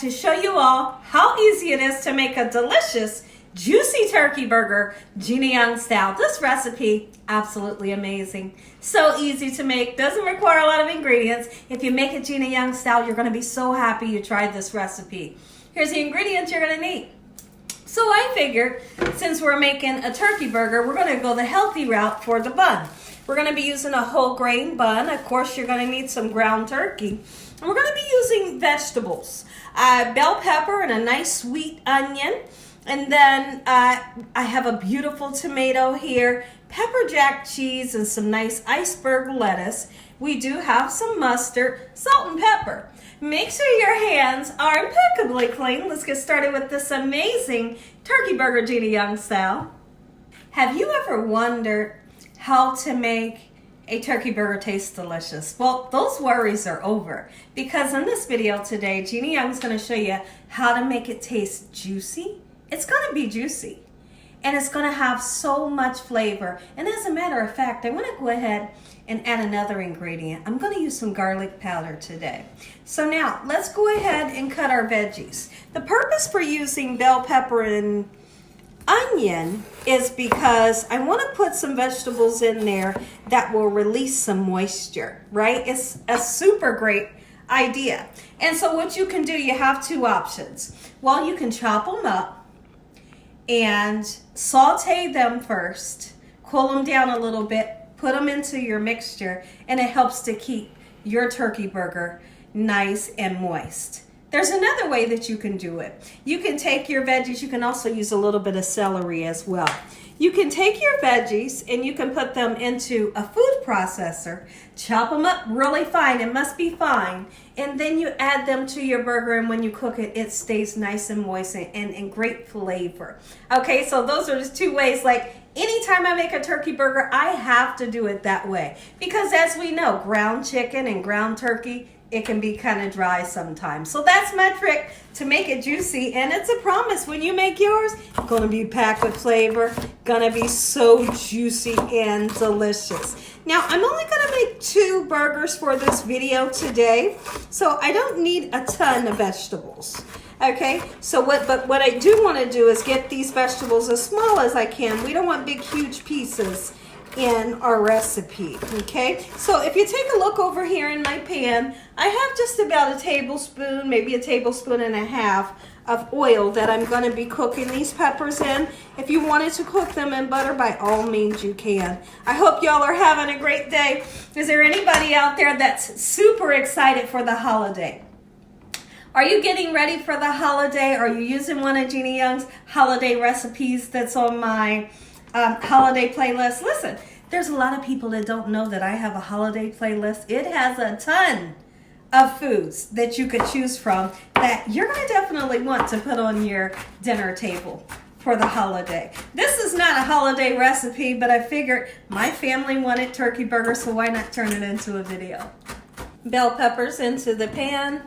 to show you all how easy it is to make a delicious, juicy turkey burger, Gina style. This recipe, absolutely amazing. So easy to make, doesn't require a lot of ingredients. If you make it Gina style, you're gonna be so happy you tried this recipe. Here's the ingredients you're gonna need. So I figured, since we're making a turkey burger, we're gonna go the healthy route for the bun. We're gonna be using a whole grain bun. Of course, you're gonna need some ground turkey. And we're gonna be using vegetables, bell pepper and a nice sweet onion. And then I have a beautiful tomato here, pepper jack cheese, and some nice iceberg lettuce. We do have some mustard, salt, and pepper. Make sure your hands are impeccably clean. Let's get started with this amazing turkey burger Gina style. Have you ever wondered how to make a turkey burger taste delicious? Well, those worries are over, because in this video today, Gina is going to show you how to make it taste juicy. It's going to be juicy, and it's going to have so much flavor. And as a matter of fact, I want to go ahead and add another ingredient. I'm going to use some garlic powder today. So now let's go ahead and cut our veggies. The purpose for using bell pepper and onion is because I want to put some vegetables in there that will release some moisture, right? It's a super great idea. And so what you can do, you have two options. Well, you can chop them up and saute them first, cool them down a little bit, put them into your mixture, and it helps to keep your turkey burger nice and moist. There's another way that you can do it. You can take your veggies, you can also use a little bit of celery as well. You can take your veggies and you can put them into a food processor, chop them up really fine, it must be fine, and then you add them to your burger, and when you cook it, it stays nice and moist and great flavor. Okay, so those are just two ways. Like anytime I make a turkey burger, I have to do it that way, because as we know, ground chicken and ground turkey, it can be kind of dry sometimes. So that's my trick to make it juicy, and it's a promise when you make yours, it's gonna be packed with flavor, gonna be so juicy and delicious. Now, I'm only gonna make 2 burgers for this video today, so I don't need a ton of vegetables. Okay, so what I do want to do is get these vegetables as small as I can. We don't want big, huge pieces in our recipe. Okay, so if you take a look over here in my pan, I have just about a tablespoon, maybe a tablespoon and a half of oil that I'm going to be cooking these peppers in. If you wanted to cook them in butter, by all means you can. I hope y'all are having a great day. Is there anybody out there that's super excited for the holiday? Are you getting ready for the holiday? Are you using one of Gina Young's holiday recipes that's on my holiday playlist? Listen, there's a lot of people that don't know that I have a holiday playlist. It has a ton of foods that you could choose from that you're going to definitely want to put on your dinner table for the holiday. This is not a holiday recipe, but I figured my family wanted turkey burger, so why not turn it into a video? Bell peppers into the pan,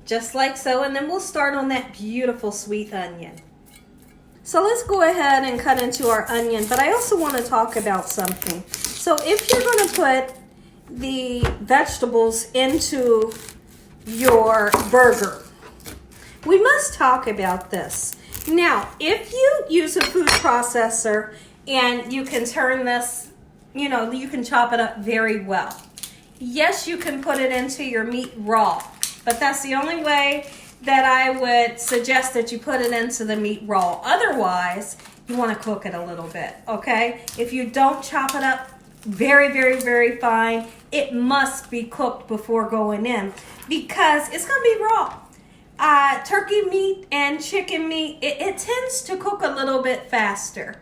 just like so, and then we'll start on that beautiful sweet onion. So let's go ahead and cut into our onion, but I also want to talk about something. So if you're going to put the vegetables into your burger, we must talk about this. Now, if you use a food processor and you can turn this, you know, you can chop it up very well. Yes, you can put it into your meat raw, but that's the only way that I would suggest that you put it into the meat raw. Otherwise, you want to cook it a little bit, okay? If you don't chop it up very, very, very fine, it must be cooked before going in, because it's going to be raw. Turkey meat and chicken meat, it tends to cook a little bit faster,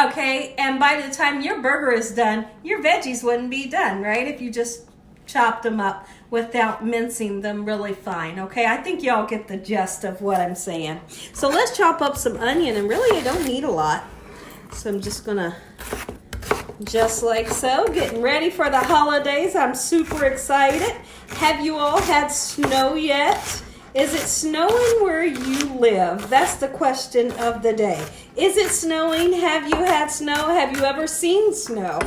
okay? And by the time your burger is done, your veggies wouldn't be done, right? If you just chopped them up without mincing them really fine, okay? I think y'all get the gist of what I'm saying. So let's chop up some onion, and really I don't need a lot. So I'm just gonna, just like so, getting ready for the holidays. I'm super excited. Have you all had snow yet? Is it snowing where you live? That's the question of the day. Is it snowing? Have you had snow? Have you ever seen snow?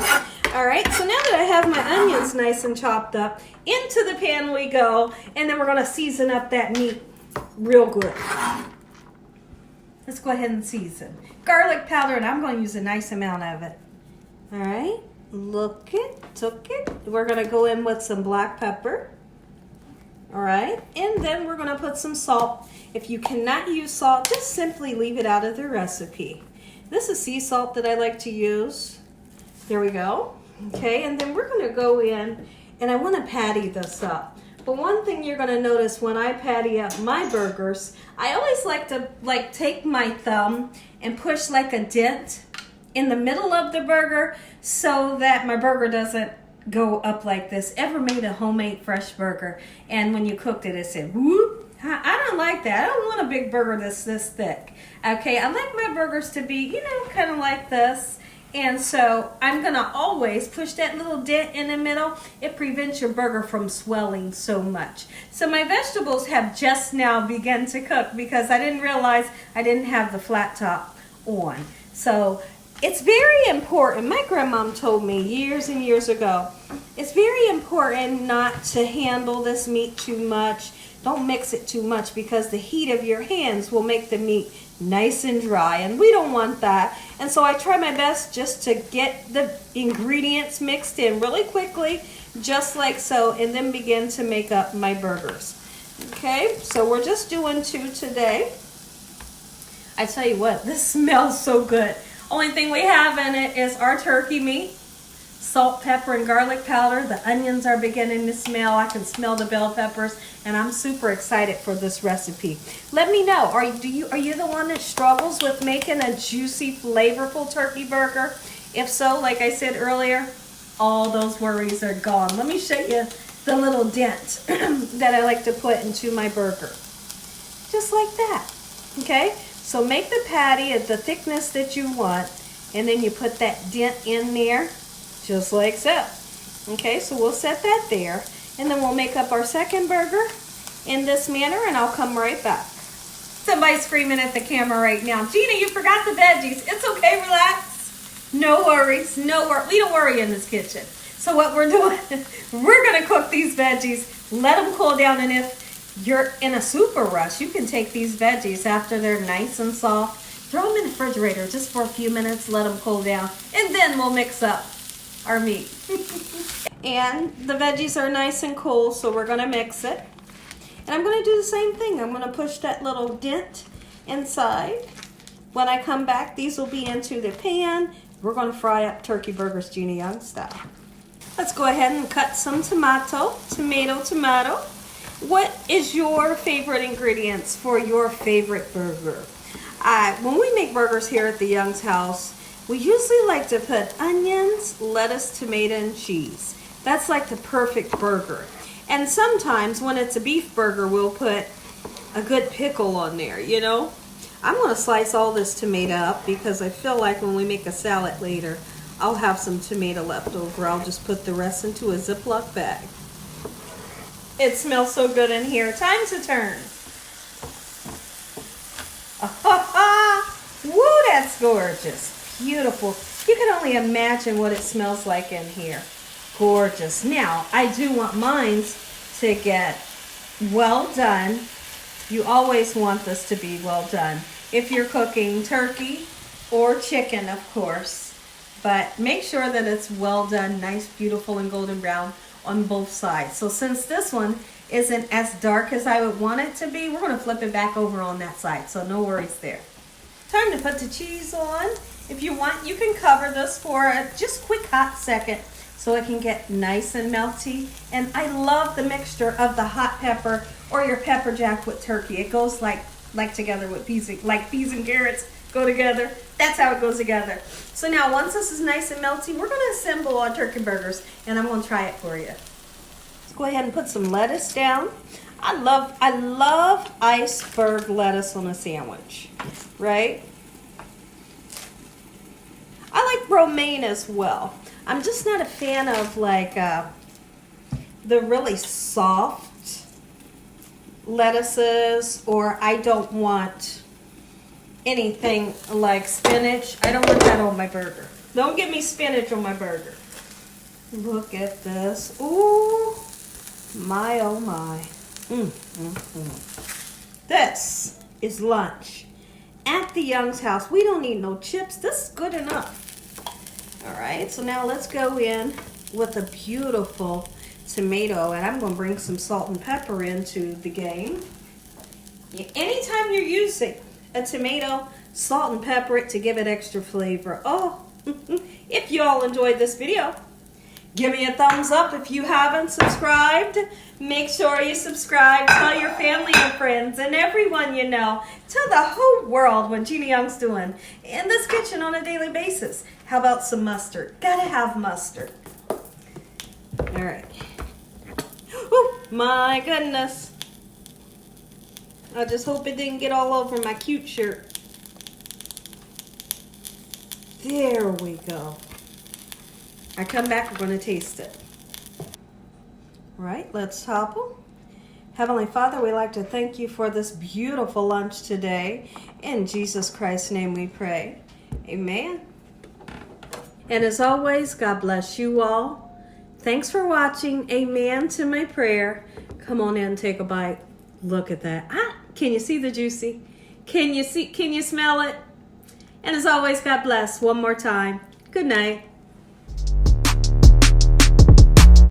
All right, so now that I have my onions nice and chopped up, into the pan we go, and then we're gonna season up that meat Real good. Let's go ahead and season. Garlic powder, and I'm going to use a nice amount of it. All right, took it. We're going to go in with some black pepper. All right, and then we're going to put some salt. If you cannot use salt, just simply leave it out of the recipe. This is sea salt that I like to use. There we go. Okay, and then we're going to go in, and I want to patty this up. But one thing you're going to notice when I patty up my burgers, I always like to take my thumb and push like a dent in the middle of the burger so that my burger doesn't go up like this. Ever made a homemade fresh burger and when you cooked it, it said whoop? I don't like that. I don't want a big burger that's this thick. Okay, I like my burgers to be, you know, kind of like this. And so I'm going to always push that little dent in the middle. It prevents your burger from swelling so much. So my vegetables have just now begun to cook because I didn't realize I didn't have the flat top on. So it's very important. My grandmom told me years and years ago, it's very important not to handle this meat too much. Don't mix it too much because the heat of your hands will make the meat nice and dry, and we don't want that. And so I try my best just to get the ingredients mixed in really quickly, just like so, and then begin to make up my burgers. Okay, so we're just doing 2 today. I tell you what, this smells so good. Only thing we have in it is our turkey meat, salt, pepper, and garlic powder. The onions are beginning to smell. I can smell the bell peppers, and I'm super excited for this recipe. Let me know, are you the one that struggles with making a juicy, flavorful turkey burger? If so, like I said earlier, all those worries are gone. Let me show you the little dent that I like to put into my burger. Just like that, okay? So make the patty at the thickness that you want, and then you put that dent in there, just like so. Okay, so we'll set that there, and then we'll make up our second burger in this manner, and I'll come right back. Somebody's screaming at the camera right now. Gina, you forgot the veggies. It's okay, relax. No worries, we don't worry in this kitchen. So what we're doing, we're gonna cook these veggies, let them cool down, and if you're in a super rush, you can take these veggies after they're nice and soft, throw them in the refrigerator just for a few minutes, let them cool down, and then we'll mix up our meat. And the veggies are nice and cool, so we're gonna mix it. And I'm gonna do the same thing. I'm gonna push that little dent inside. When I come back, these will be into the pan. We're gonna fry up turkey burgers Gina Young style. Let's go ahead and cut some tomato. What is your favorite ingredients for your favorite burger? When we make burgers here at the Young's house, we usually like to put onions, lettuce, tomato, and cheese. That's like the perfect burger. And sometimes when it's a beef burger, we'll put a good pickle on there, you know? I'm gonna slice all this tomato up because I feel like when we make a salad later, I'll have some tomato left over. I'll just put the rest into a Ziploc bag. It smells so good in here. Time to turn. Woo, that's gorgeous. Beautiful. You can only imagine what it smells like in here. Gorgeous. Now, I do want mine to get well done. You always want this to be well done. If you're cooking turkey or chicken, of course. But make sure that it's well done, nice, beautiful, and golden brown on both sides. So since this one isn't as dark as I would want it to be, we're going to flip it back over on that side, so no worries there. Time to put the cheese on. If you want, you can cover this for a just quick hot second so it can get nice and melty. And I love the mixture of the hot pepper or your pepper jack with turkey. It goes like together with peas and carrots go together. That's how it goes together. So now once this is nice and melty, we're going to assemble our turkey burgers, and I'm going to try it for you. Let's go ahead and put some lettuce down. I love iceberg lettuce on a sandwich, right? I like romaine as well. I'm just not a fan of like the really soft lettuces, or I don't want anything like spinach. I don't want that on my burger. Don't give me spinach on my burger. Look at this. Ooh, my oh my. This is lunch at the Young's house. We don't need no chips. This is good enough. All right, so now let's go in with a beautiful tomato, and I'm going to bring some salt and pepper into the game. Anytime you're using a tomato, salt and pepper it to give it extra flavor. Oh, if you all enjoyed this video, give me a thumbs up. If you haven't subscribed, make sure you subscribe. Tell your family and friends and everyone you know. Tell the whole world what Gina Young's doing in this kitchen on a daily basis. How about some mustard? Gotta have mustard. All right. Oh, my goodness. I just hope it didn't get all over my cute shirt. There we go. I come back, we're going to taste it. All right, let's topple. Heavenly Father, we'd like to thank you for this beautiful lunch today. In Jesus Christ's name we pray. Amen. And as always, God bless you all. Thanks for watching. Amen to my prayer. Come on in, take a bite. Look at that. Can you see the juicy? Can you smell it? And as always, God bless. One more time. Good night.